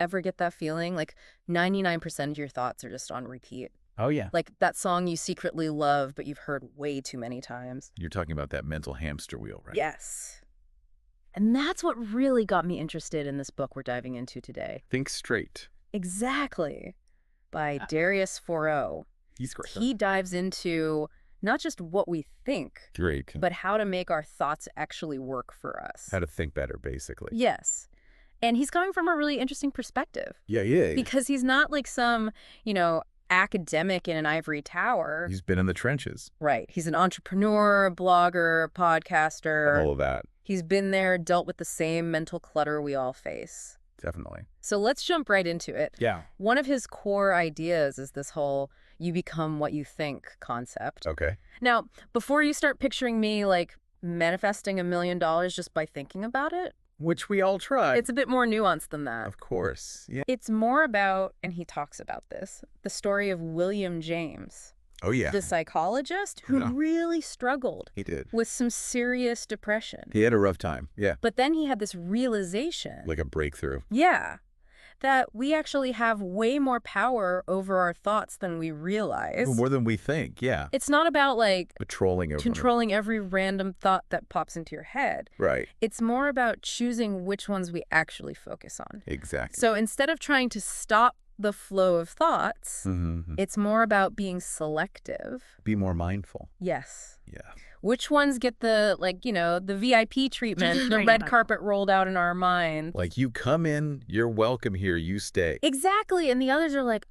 ever get that feeling? Like 99% of your thoughts are just on repeat. Oh, yeah. Like that song you secretly love, but you've heard way too many times. You're talking about that mental hamster wheel, right? Yes. And that's what really got me interested in this book we're diving into today. Think Straight. Exactly. By Darius Foroux. He's great. He dives into not just what we think, Great. but how to make our thoughts actually work for us. How to think better, basically. Yes. And he's coming from a really interesting perspective. Yeah. Because he's not like some, academic in an ivory tower. He's been in the trenches. Right. He's an entrepreneur, blogger, podcaster. All of that. He's been there, dealt with the same mental clutter we all face. Definitely. So let's jump right into it. Yeah. One of his core ideas is this whole you become what you think concept. Okay. Now, before you start picturing me like manifesting $1 million just by thinking about it, Which we all try. it's a bit more nuanced than that. Of course. Yeah. It's more about, and he talks about this, the story of William James, Oh, yeah. the psychologist who Yeah. really struggled He did. with some serious depression. He had a rough time. Yeah. But then he had this realization. Like a breakthrough. Yeah. That we actually have way more power over our thoughts than we realize. More than we think. Yeah. It's not about like Patrolling over. controlling every random thought that pops into your head. Right. It's more about choosing which ones we actually focus on. Exactly. So instead of trying to stop the flow of thoughts, it's more about being selective. Be more mindful. Yes. Yeah. Which ones get the, the VIP treatment, the red carpet rolled out in our mind. Like, you come in, you're welcome here, you stay. Exactly. And the others are like,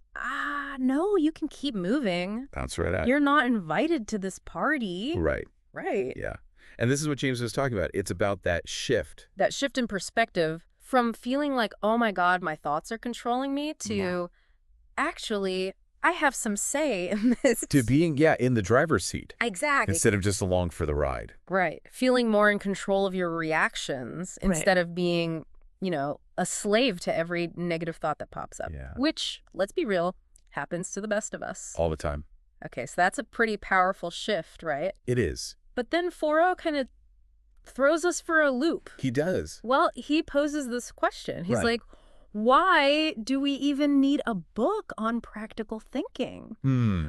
no, you can keep moving. Bounce right out. You're not invited to this party. Right. Right. Yeah. And this is what James was talking about. It's about that shift. That shift in perspective from feeling like, oh my God, my thoughts are controlling me to actually, I have some say in this. To being, in the driver's seat. Exactly. Instead of just along for the ride. Right. Feeling more in control of your reactions instead of being, a slave to every negative thought that pops up. Yeah. Which, let's be real, happens to the best of us. All the time. Okay, so that's a pretty powerful shift, right? It is. But then Foroux kind of throws us for a loop. He does. Well, he poses this question. He's Right. like, why do we even need a book on practical thinking?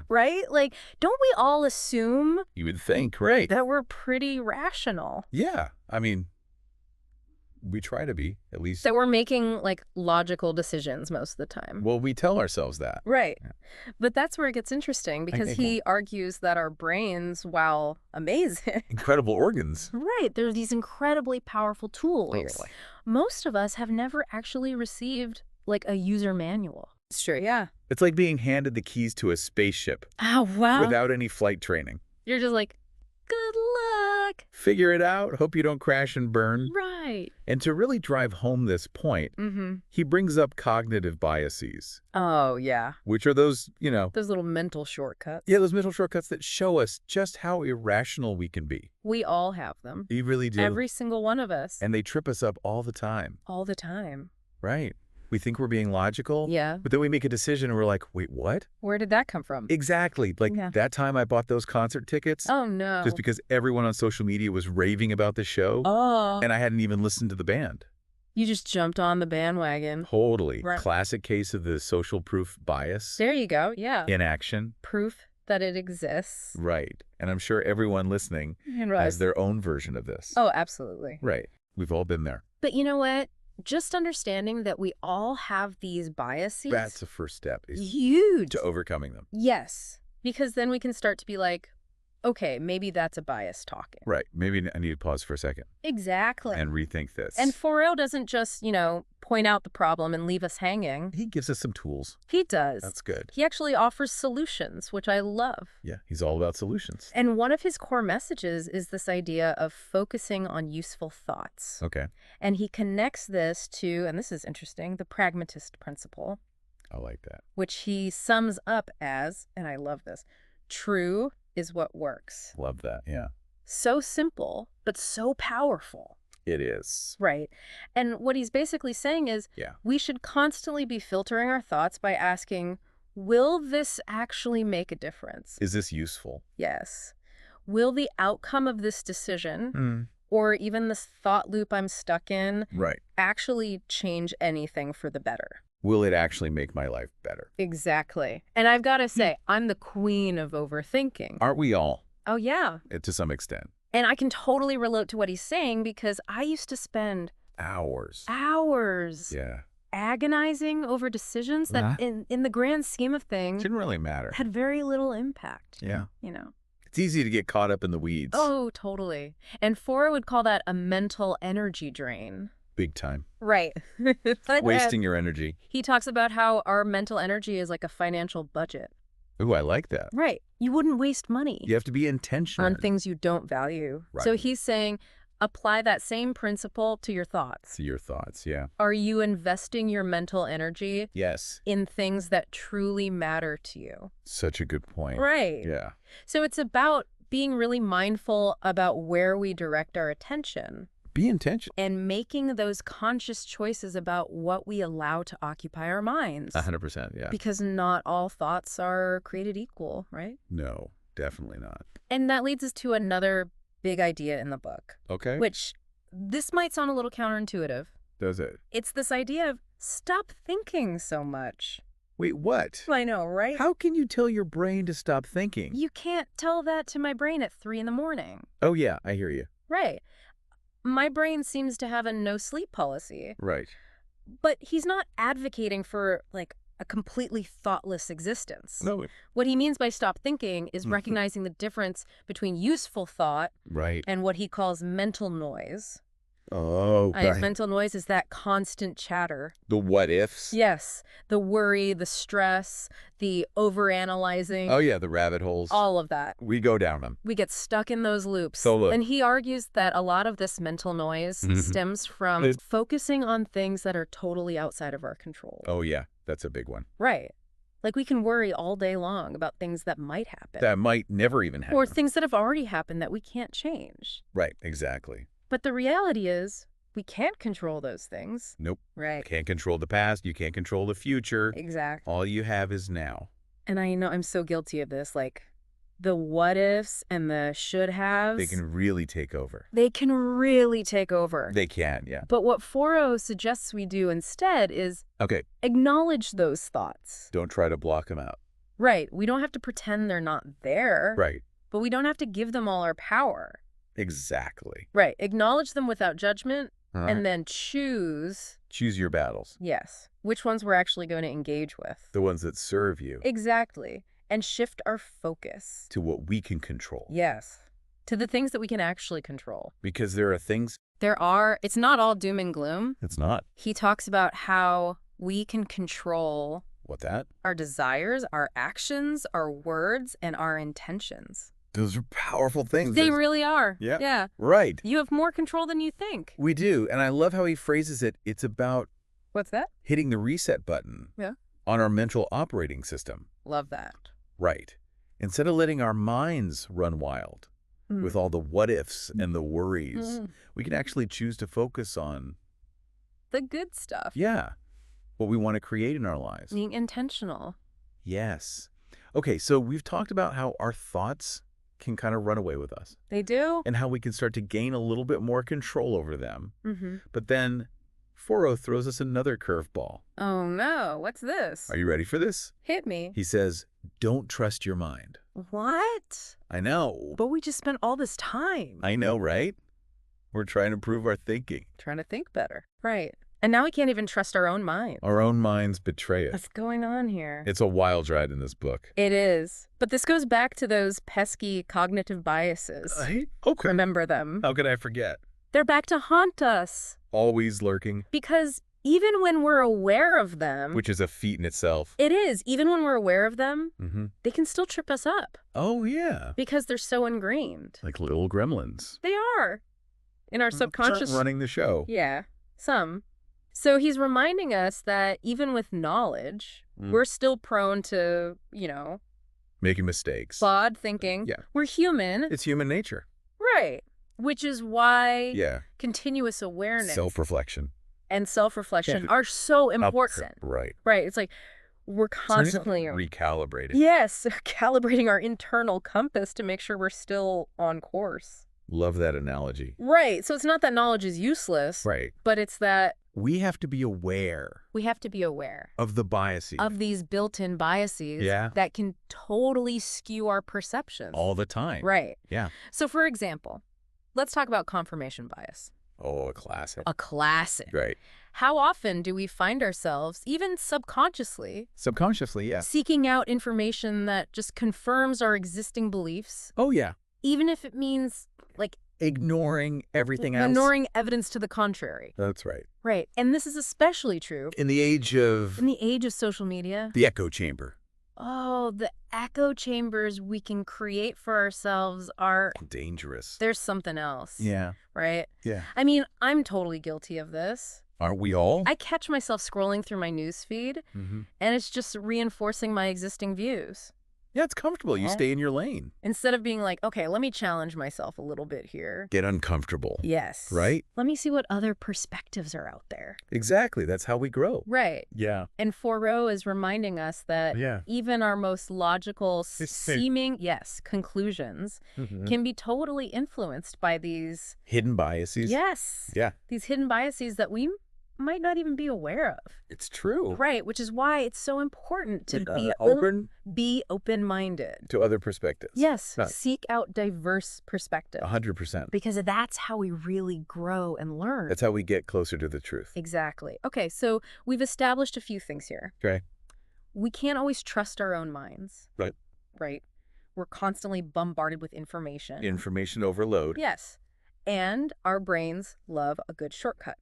Right? Like, don't we all assume You would think, right. that we're pretty rational? Yeah. I mean, we try to be, at least. That we're making, logical decisions most of the time. Well, we tell ourselves that. Right. Yeah. But that's where it gets interesting because think- he argues that our brains, while amazing, Incredible organs. right, they're these incredibly powerful tools. Totally. Most of us have never actually received, a user manual. It's true, yeah. It's like being handed the keys to a spaceship Oh, wow. without any flight training. You're just like, good luck. Figure it out. Hope you don't crash and burn. Right. And to really drive home this point, he brings up cognitive biases, Oh, yeah. which are those, Those little mental shortcuts. those mental shortcuts that show us just how irrational we can be. We all have them. You really do. Every single one of us. And they trip us up all the time. All the time. Right. We think we're being logical. Yeah. But then we make a decision and we're like, wait, what? Where did that come from? Exactly. Like Yeah. that time I bought those concert tickets Oh, no. just because everyone on social media was raving about the show. Oh. And I hadn't even listened to the band. You just jumped on the bandwagon. Totally. Right. Classic case of the social proof bias There you go. Yeah. in action. Proof that it exists. Right. And I'm sure everyone listening And has their own version of this. Oh, absolutely. Right. We've all been there. But you know what? Just understanding that we all have these biases. That's the first step, is huge. to overcoming them. Yes. Because then we can start to be like, okay, maybe that's a bias talking. Right. Maybe I need to pause for a second Exactly. and rethink this. And Foroux doesn't just, point out the problem and leave us hanging. He gives us some tools. He does. That's good. He actually offers solutions, which I love. Yeah. He's all about solutions. And one of his core messages is this idea of focusing on useful thoughts. Okay. And he connects this to, and this is interesting, the pragmatist principle, I like that. which he sums up as, and I love this, true is what works. Love that. Yeah. So simple, but so powerful. It is. Right. And what he's basically saying is we should constantly be filtering our thoughts by asking, will this actually make a difference? Is this useful? Yes. Will the outcome of this decision or even this thought loop I'm stuck in Right. actually change anything for the better? will it actually make my life better? Exactly. And I've got to say, I'm the queen of overthinking. Aren't we all? Oh, yeah. To some extent. And I can totally relate to what he's saying because I used to spend hours agonizing over decisions that in the grand scheme of things didn't really matter. Had very little impact. Yeah. You know. It's easy to get caught up in the weeds. Oh, totally. And Foroux would call that a mental energy drain. Big time. Right. Wasting your energy. He talks about how our mental energy is like a financial budget. Ooh, I like that. Right. You wouldn't waste money. You have to be intentional. On things you don't value. Right. So he's saying, apply that same principle to your thoughts. To your thoughts, yeah. Are you investing your mental energy in things that truly matter to you? Such a good point. Right. Yeah. So it's about being really mindful about where we direct our attention. Be intentional. And making those conscious choices about what we allow to occupy our minds. 100%, yeah. Because not all thoughts are created equal, right? No, definitely not. And that leads us to another big idea in the book. Okay. Which, this might sound a little counterintuitive. Does it? It's this idea of stop thinking so much. Wait, what? I know, right? How can you tell your brain to stop thinking? You can't tell that to my brain at 3 a.m. Oh, yeah, I hear you. Right. My brain seems to have a no-sleep policy. Right. But he's not advocating for, like, a completely thoughtless existence. No. What he means by stop thinking is recognizing the difference between useful thought and what he calls mental noise. Oh, right. Mental noise is that constant chatter. The what ifs? Yes. The worry, the stress, the overanalyzing. Oh, yeah, the rabbit holes. All of that. We go down them. We get stuck in those loops. So look. And he argues that a lot of this mental noise stems from focusing on things that are totally outside of our control. Oh, yeah. That's a big one. Right. Like we can worry all day long about things that might happen. That might never even happen. Or things that have already happened that we can't change. Right, exactly. But the reality is, we can't control those things. Nope. Right. Can't control the past. You can't control the future. Exactly. All you have is now. And I know I'm so guilty of this. Like, the what-ifs and the should-haves. They can really take over. They can really take over. They can, yeah. But what Foroux suggests we do instead is acknowledge those thoughts. Don't try to block them out. Right. We don't have to pretend they're not there. Right. But we don't have to give them all our power. Exactly. Right. Acknowledge them without judgment and then choose. Choose your battles. Yes. Which ones we're actually going to engage with. The ones that serve you. Exactly. And shift our focus. To what we can control. Yes. To the things that we can actually control. Because there are things. It's not all doom and gloom. It's not. He talks about how we can control. What that? Our desires, our actions, our words, and our intentions. Those are powerful things. They really are. Yeah. Yeah. Right. You have more control than you think. We do. And I love how he phrases it. It's about. What's that? Hitting the reset button. Yeah. On our mental operating system. Love that. Right. Instead of letting our minds run wild with all the what ifs and the worries, we can actually choose to focus on the good stuff. Yeah. What we want to create in our lives. Being intentional. Yes. Okay, so we've talked about how our thoughts can kind of run away with us. They do. And how we can start to gain a little bit more control over them. But then Foroux throws us another curveball. Oh no, what's this? Are you ready for this? Hit me. He says, don't trust your mind. What? I know. But we just spent all this time. I know, right? We're trying to improve our thinking. Trying to think better. Right. And now we can't even trust our own minds. Our own minds betray us. What's going on here? It's a wild ride in this book. It is. But this goes back to those pesky cognitive biases. Okay. Remember them. How could I forget? They're back to haunt us. Always lurking. Because even when we're aware of them... Which is a feat in itself. It is. Even when we're aware of them, they can still trip us up. Oh, yeah. Because they're so ingrained. Like little gremlins. They are. In our subconscious... running the show. Yeah. Some. So he's reminding us that even with knowledge, we're still prone to, making mistakes. Flawed thinking. Yeah. We're human. It's human nature. Right. Which is why continuous awareness. Self-reflection. And self-reflection are so important. Right. Right. It's like we're constantly recalibrating. Yes. Calibrating our internal compass to make sure we're still on course. Love that analogy. Right. So it's not that knowledge is useless. Right. But it's that We have to be aware. We have to be aware Of the biases. of these built-in biases that can totally skew our perceptions. All the time. Right. Yeah. So, for example, let's talk about confirmation bias. Oh, a classic. A classic. Right. How often do we find ourselves, even subconsciously, Yeah. seeking out information that just confirms our existing beliefs? Oh, yeah. Even if it means, like, Ignoring everything else. ignoring evidence to the contrary. That's right. Right. And this is especially true In the age of social media. the echo chamber. Oh, the echo chambers we can create for ourselves are Dangerous. there's something else. Yeah. Right? Yeah. I mean, I'm totally guilty of this. Aren't we all? I catch myself scrolling through my news feed, and it's just reinforcing my existing views. Yeah, it's comfortable. You stay in your lane. Instead of being like, okay, let me challenge myself a little bit here. Get uncomfortable. Yes. Right? Let me see what other perspectives are out there. Exactly. That's how we grow. Right. Yeah. And Foroux is reminding us that even our most logical seeming, conclusions can be totally influenced by these hidden biases. Yes. Yeah. These hidden biases that we might not even be aware of. It's true. Right, which is why it's so important to be open-minded. To other perspectives. Yes, seek out diverse perspectives. 100%. Because that's how we really grow and learn. That's how we get closer to the truth. Exactly. Okay, so we've established a few things here. Okay. We can't always trust our own minds. Right. Right. We're constantly bombarded with information. Information overload. Yes. And our brains love a good shortcut.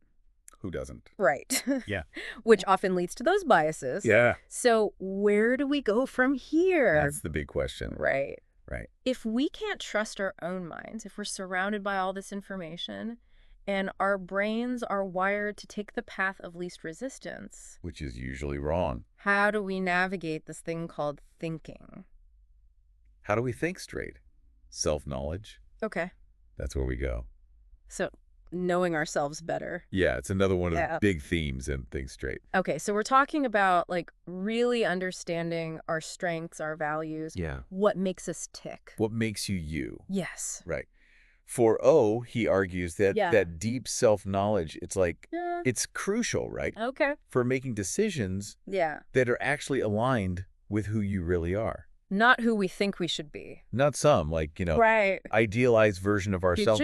Who doesn't? Right. Yeah. Which often leads to those biases. Yeah. So where do we go from here? That's the big question. Right. Right. If we can't trust our own minds, if we're surrounded by all this information and our brains are wired to take the path of least resistance, which is usually wrong, how do we navigate this thing called thinking? How do we think straight? Self-knowledge. Okay. That's where we go. So knowing ourselves better. Yeah, it's another one of the big themes in Think Straight. Okay, so we're talking about like really understanding our strengths, our values. Yeah. What makes us tick. What makes you you. Yes. Right. For O, he argues that that deep self-knowledge, it's like, it's crucial, right? Okay. For making decisions that are actually aligned with who you really are. Not who we think we should be. Not some, like, idealized version of ourselves.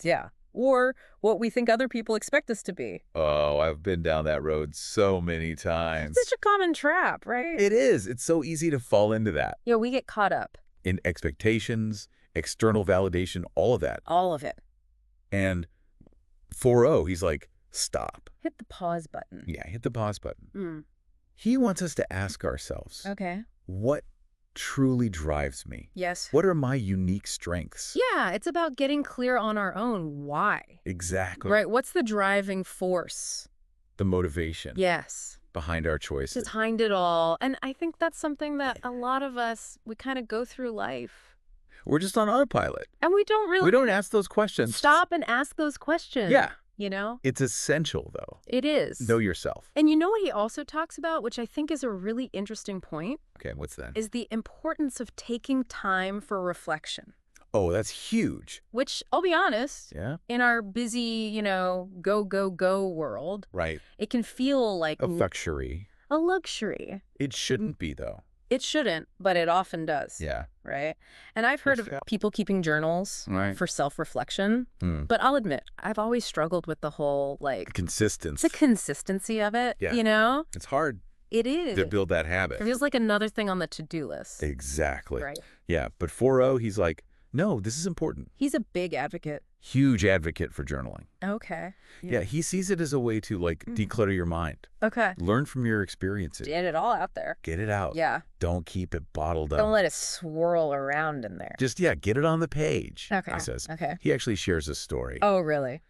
Yeah. Or what we think other people expect us to be. Oh, I've been down that road so many times. It's such a common trap, right? It is. It's so easy to fall into that. Yeah, we get caught up. In expectations, external validation, all of that. All of it. And for O, he's like, stop. Hit the pause button. Yeah, hit the pause button. He wants us to ask ourselves, what truly drives me? Yes. What are my unique strengths? Yeah, it's about getting clear on our own why. Exactly. Right, what's the driving force? The motivation. Yes. Behind our choices. Behind it all. And I think that's something that a lot of us, we kind of go through life. We're just on autopilot. And we don't ask those questions. Stop and ask those questions. Yeah. It's essential, though. It is. Know yourself. And you know what he also talks about, which I think is a really interesting point? Okay, what's that? Is the importance of taking time for reflection. Oh, that's huge. Which, I'll be honest, in our busy, go, go, go world, it can feel like a luxury. A luxury. It shouldn't be, though. It shouldn't, but it often does. Yeah. Right? And I've heard of people keeping journals for self-reflection. But I'll admit, I've always struggled with the whole, consistency. The consistency of it, It's hard. It is. To build that habit. It feels like another thing on the to-do list. Exactly. Right. Yeah, but for O, he's like, no, this is important. He's a big advocate. Huge advocate for journaling. Okay. Yeah, he sees it as a way to, declutter your mind. Okay. Learn from your experiences. Get it all out there. Get it out. Yeah. Don't keep it bottled up. Don't let it swirl around in there. Just, get it on the page, okay. he says. Okay. He actually shares a story. Oh, really?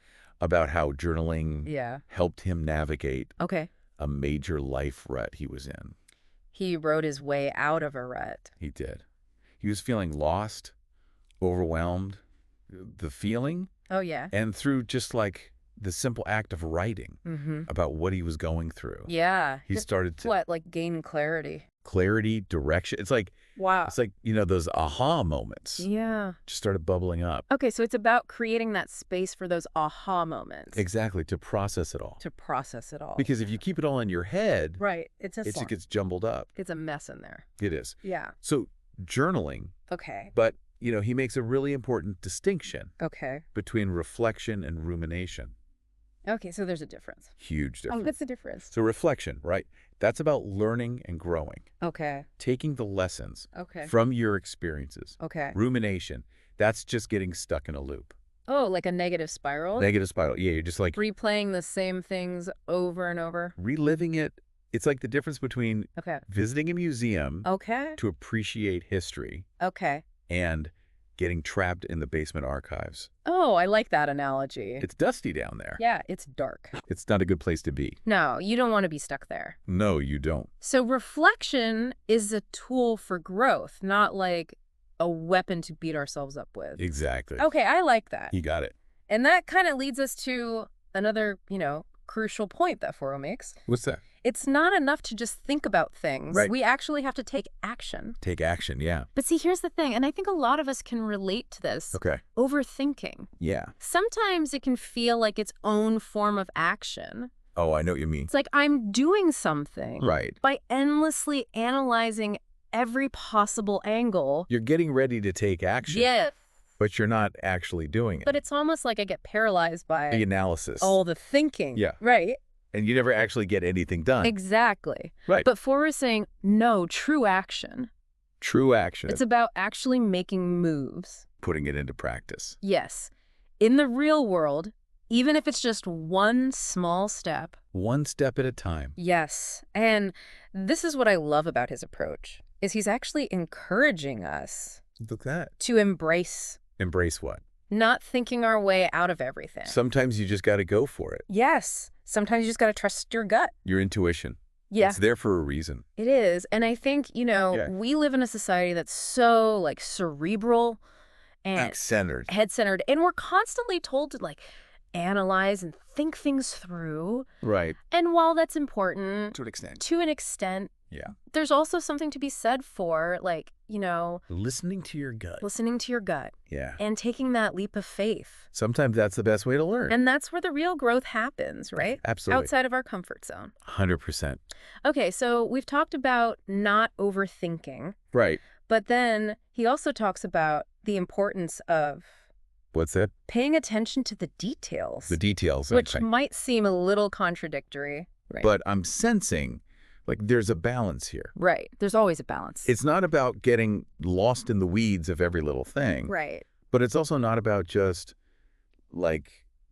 About how journaling helped him navigate a major life rut he was in. He rode his way out of a rut. He did. He was feeling lost, overwhelmed, the feeling. Oh, yeah. And through just the simple act of writing about what he was going through. Yeah. He started to... Gain clarity. clarity, direction. Wow. It's like, those aha moments Yeah. just started bubbling up. Okay, so it's about creating that space for those aha moments. Exactly, to process it all. To process it all. Because if you keep it all in your head, right, it just gets jumbled up. It's a mess in there. It is. Yeah. So journaling. Okay. But, he makes a really important distinction. Okay. Between reflection and rumination. Okay, so there's a difference. Huge difference. Oh, what's the difference? So reflection, right? That's about learning and growing. Okay. Taking the lessons okay. from your experiences. Okay. Rumination, that's just getting stuck in a loop. Oh, like a negative spiral? Negative spiral. Yeah, you're just like... replaying the same things over and over? Reliving it. It's like the difference between okay. visiting a museum okay. to appreciate history okay. and getting trapped in the basement archives. Oh, I like that analogy. It's dusty down there. Yeah, it's dark. It's not a good place to be. No, you don't want to be stuck there. No, you don't. So reflection is a tool for growth, not like a weapon to beat ourselves up with. Exactly. Okay, I like that. You got it. And that kind of leads us to another, crucial point that Foroux makes. What's that? It's not enough to just think about things. Right. We actually have to take action. Take action, yeah. But see, here's the thing, and I think a lot of us can relate to this. Okay. Overthinking. Yeah. Sometimes it can feel like its own form of action. Oh, I know what you mean. It's like I'm doing something. Right. By endlessly analyzing every possible angle. You're getting ready to take action. Yes. But you're not actually doing it. But it's almost like I get paralyzed by the analysis. all the thinking. Yeah. Right. And you never actually get anything done. Exactly. Right. But Foroux is saying, no, true action. True action. It's about actually making moves. Putting it into practice. Yes. In the real world, even if it's just one small step. One step at a time. Yes. And this is what I love about his approach, is he's actually encouraging us. Look at that. To embrace. Embrace what? Not thinking our way out of everything. Sometimes you just got to go for it. Yes. Sometimes you just got to trust your gut. Your intuition. Yeah. It's there for a reason. It is. And I think, we live in a society that's so cerebral and head-centered. Head-centered. And we're constantly told to analyze and think things through. Right. And while that's important. To an extent. Yeah. There's also something to be said for, listening to your gut. Listening to your gut. Yeah. And taking that leap of faith. Sometimes that's the best way to learn. And that's where the real growth happens, right? Absolutely. Outside of our comfort zone. 100%. Okay, so we've talked about not overthinking. Right. But then he also talks about the importance of... What's that? Paying attention to the details. The details. Which might seem a little contradictory. Right. But I'm sensing... there's a balance here. Right. There's always a balance. It's not about getting lost in the weeds of every little thing. Right. But it's also not about just,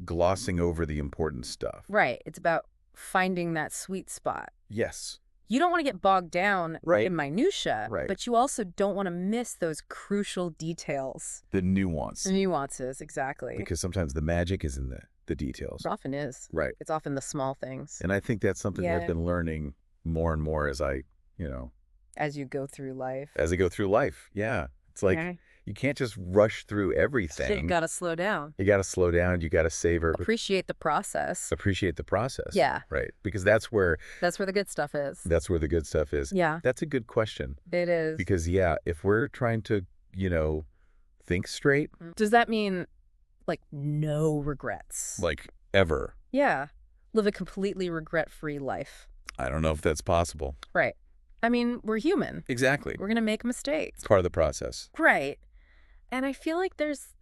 glossing over the important stuff. Right. It's about finding that sweet spot. Yes. You don't want to get bogged down right. in minutia, right. but you also don't want to miss those crucial details. The nuance. The nuances, exactly. Because sometimes the magic is in the details. It often is. Right. It's often the small things. And I think that's something I've been learning more and more as I, as you go through life. As I go through life, yeah. It's you can't just rush through everything. You got to slow down. You got to slow down. You got to savor. Appreciate the process. Appreciate the process. Yeah. Right. Because that's where the good stuff is. That's where the good stuff is. Yeah. That's a good question. It is. Because, if we're trying to, think straight. Does that mean, no regrets? Ever. Yeah. Live a completely regret-free life. I don't know if that's possible. Right. I mean, we're human. Exactly. We're going to make mistakes. It's part of the process. Right. And I feel like there's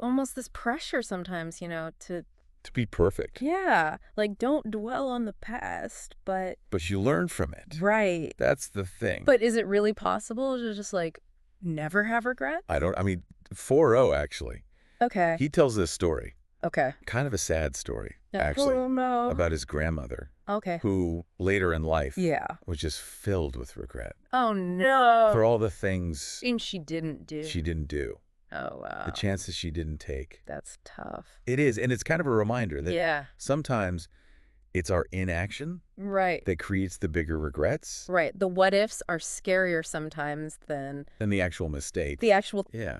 almost this pressure sometimes, to be perfect. Yeah. Don't dwell on the past, but... But you learn from it. Right. That's the thing. But is it really possible to just, never have regrets? Foroux, actually. Okay. He tells this story. Okay. Kind of a sad story, actually. Oh, no. About his grandmother. Okay. Who, later in life, yeah, was just filled with regret. Oh, no. For all the things... And she didn't do. Oh, wow. The chances she didn't take. That's tough. It is. And it's kind of a reminder that sometimes it's our inaction that creates the bigger regrets. Right. The what ifs are scarier sometimes than the actual mistake. Yeah.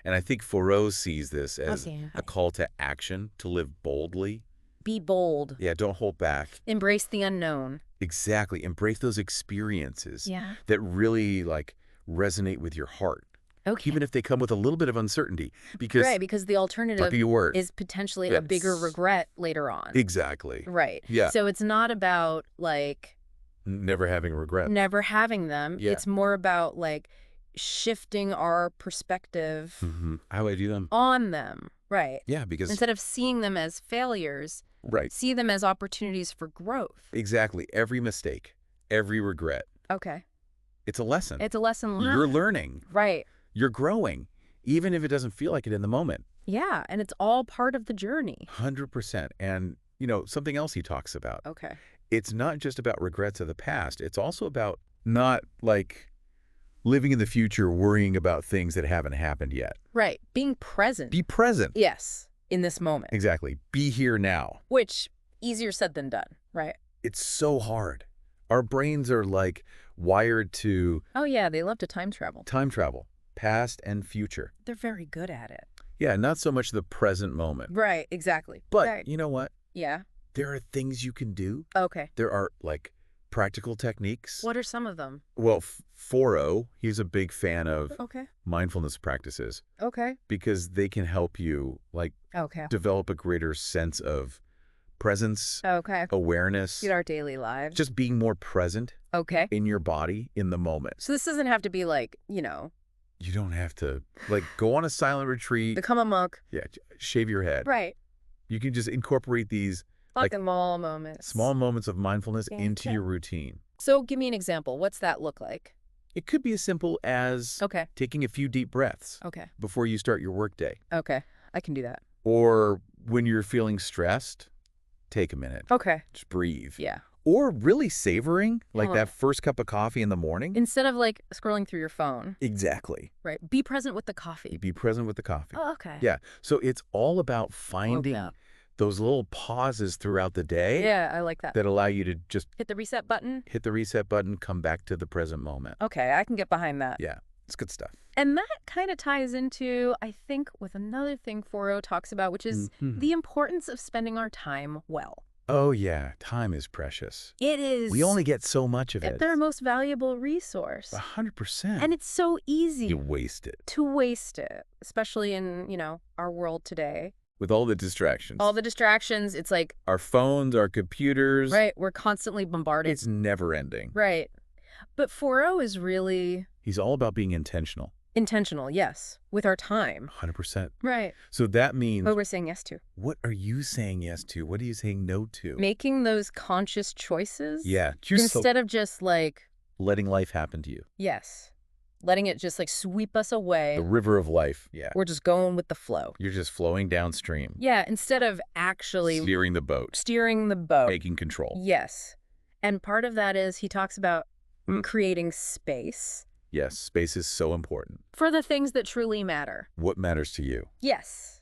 And I think Foroux sees this as a call to action, to live boldly, Be bold. Yeah, don't hold back. Embrace the unknown. Exactly. Embrace those experiences Yeah. that really like resonate with your heart. Okay. Even if they come with a little bit of uncertainty. Because Right, because the alternative is potentially a bigger regret later on. Exactly. Right. Yeah. So it's not about like never having regret. Never having them. Yeah. It's more about like shifting our perspective How I do them on them. Right. Yeah, because instead of seeing them as failures, see them as opportunities for growth. Exactly. Every mistake, every regret. Okay. It's a lesson. It's a lesson learned. You're learning. Right. You're growing, even if it doesn't feel like it in the moment. Yeah, and it's all part of the journey. 100%. And, something else he talks about. Okay. It's not just about regrets of the past. It's also about not, like, living in the future worrying about things that haven't happened yet. Right. Being present. Be present. Yes. In this moment. Exactly. Be here now. Which, easier said than done, right? It's so hard. Our brains are, like, wired to... Oh, yeah. They love to time travel. Time travel. Past and future. They're very good at it. Yeah, not so much the present moment. Right, exactly. But you know what? Yeah. There are things you can do. Okay. There are, like, practical techniques. What are some of them? Well, Foroux, he's a big fan of Okay. mindfulness practices. Okay. Because they can help you, like, develop a greater sense of presence, awareness. In our daily lives. Just being more present in your body, in the moment. So this doesn't have to be like, You don't have to, like, go on a silent retreat. Become a monk. Yeah, shave your head. Right. You can just incorporate these small moments. Small moments of mindfulness into your routine. So give me an example. What's that look like? It could be as simple as taking a few deep breaths before you start your workday. Okay. I can do that. Or when you're feeling stressed, take a minute. Okay. Just breathe. Yeah. Or really savoring, like that first cup of coffee in the morning. Instead of like scrolling through your phone. Exactly. Right. Be present with the coffee. Be present with the coffee. Oh, okay. Yeah. So it's all about finding those little pauses throughout the day. Yeah, I like that. That allow you to just hit the reset button. Hit the reset button, come back to the present moment. Okay, I can get behind that. Yeah, it's good stuff. And that kind of ties into, I think, with another thing Foroux talks about, which is the importance of spending our time well. Oh, yeah. Time is precious. It is. We only get so much of it. It's our most valuable resource. 100%. And it's so easy. You waste it. To waste it, especially in, our world today. With all the distractions. All the distractions. It's like... Our phones, our computers. Right. We're constantly bombarded. It's never ending. Right. But Foroux is really... He's all about being intentional. Intentional, yes. With our time. 100%. Right. So that means... What we're saying yes to. What are you saying yes to? What are you saying no to? Making those conscious choices. Yeah. Instead of just like... letting life happen to you. Yes. Letting it just like sweep us away. The river of life. Yeah. We're just going with the flow. You're just flowing downstream. Yeah. Instead of actually... steering the boat. Steering the boat. Taking control. Yes. And part of that is he talks about creating space. Yes, space is so important. For the things that truly matter. What matters to you? Yes.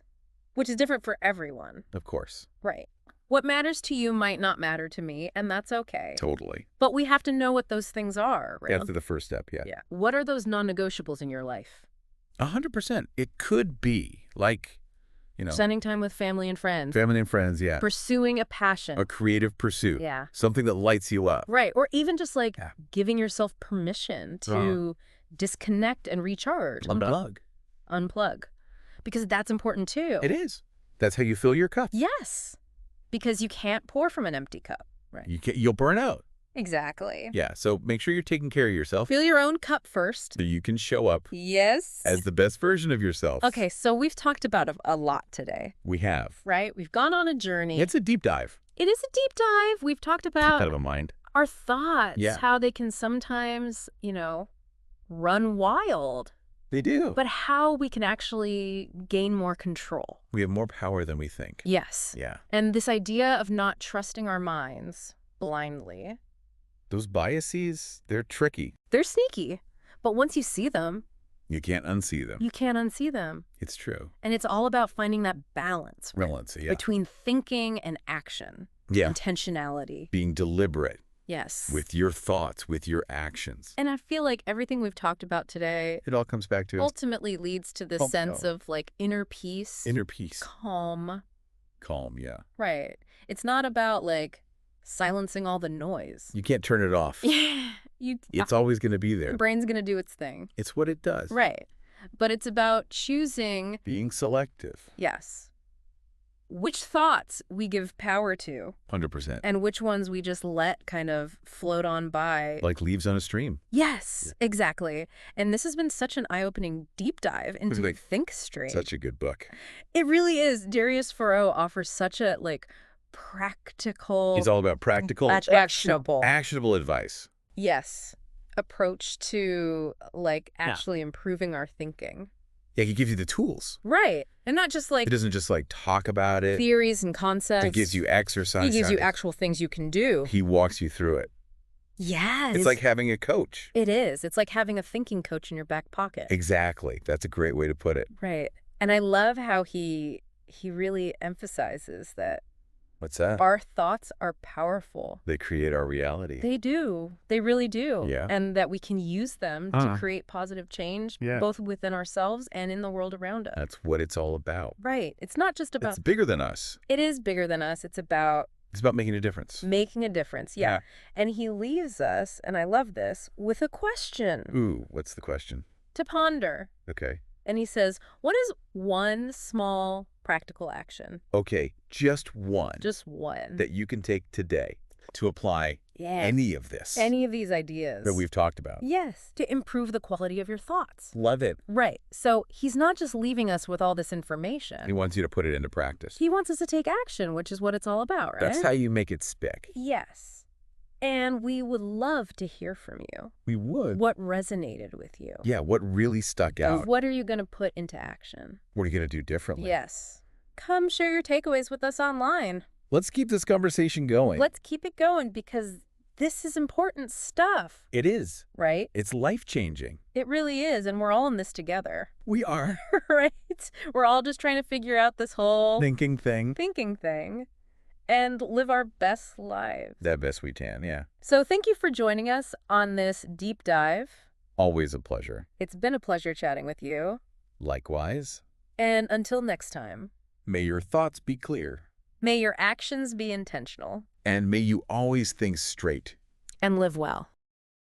Which is different for everyone. Of course. Right. What matters to you might not matter to me, and that's okay. Totally. But we have to know what those things are, right? That's the first step, yeah. Yeah. What are those non-negotiables in your life? 100%. It could be like, spending time with family and friends. Family and friends, yeah. Pursuing a passion. A creative pursuit. Yeah. Something that lights you up. Right. Or even just like giving yourself permission to disconnect and recharge. Unplug. Because that's important too. It is. That's how you fill your cup. Yes. Because you can't pour from an empty cup. Right. You'll burn out. Exactly. Yeah, so make sure you're taking care of yourself. Fill your own cup first. So you can show up. Yes. As the best version of yourself. Okay, so we've talked about a lot today. We have. Right? We've gone on a journey. It's a deep dive. It is a deep dive. We've talked about out of a mind. Our thoughts. How they can sometimes, run wild. They do. But how we can actually gain more control. We have more power than we think. Yes. Yeah. And this idea of not trusting our minds blindly. Those biases, they're tricky. They're sneaky. But once you see them... you can't unsee them. You can't unsee them. It's true. And it's all about finding that balance. Balance, yeah. Between thinking and action. Yeah. Intentionality. Being deliberate. Yes. With your thoughts, with your actions. And I feel like everything we've talked about today... it all comes back to... ultimately leads to this sense of like inner peace. Inner peace. Calm. Calm, yeah. Right. It's not about, like, silencing all the noise. You can't turn it off. Yeah. It's always going to be The there. brain's going to do its thing. It's what it does. Right. But it's about choosing... Being selective. Yes. Which thoughts we give power to. 100%. And which ones we just let kind of float on by. Like leaves on a stream. Yes, exactly. And this has been such an eye-opening deep dive into Like, Think Straight. Such a good book. It really is. Darius Foroux offers such a, like, practical... It's all about practical... Actionable. Actionable advice. Yes. Approach to, like, actually improving our thinking. Yeah, he gives you the tools. Right. And not just, like... It doesn't just, like, talk about it. Theories and concepts. It gives you exercise. He gives you actual things you can do. He walks you through it. Yes. It's like having a coach. It is. It's like having a thinking coach in your back pocket. Exactly. That's a great way to put it. Right. And I love how he really emphasizes that What's that? our thoughts are powerful. They create our reality. They do. They really do. Yeah. And that we can use them to create positive change, both within ourselves and in the world around us. That's what it's all about. Right. It's not just about... It's bigger than us. It is bigger than us. It's about making a difference. Making a difference, yeah. And he leaves us, and I love this, with a question. Ooh, what's the question? To ponder. Okay. And he says, what is one small practical action? Okay, just one. Just one. That you can take today to apply any of this. Any of these ideas. That we've talked about. Yes, to improve the quality of your thoughts. Love it. Right. So he's not just leaving us with all this information. He wants you to put it into practice. He wants us to take action, which is what it's all about, right? That's how you make it stick. Yes. And we would love to hear from you. We would. What resonated with you? Yeah, what really stuck out? And what are you going to put into action? What are you going to do differently? Yes. Come share your takeaways with us online. Let's keep this conversation going. Let's keep it going because this is important stuff. It is. Right? It's life-changing. It really is, and we're all in this together. We are. Right? We're all just trying to figure out this whole... Thinking thing. And live our best lives. The best we can, yeah. So thank you for joining us on this deep dive. Always a pleasure. It's been a pleasure chatting with you. Likewise. And until next time. May your thoughts be clear. May your actions be intentional. And may you always think straight. And live well.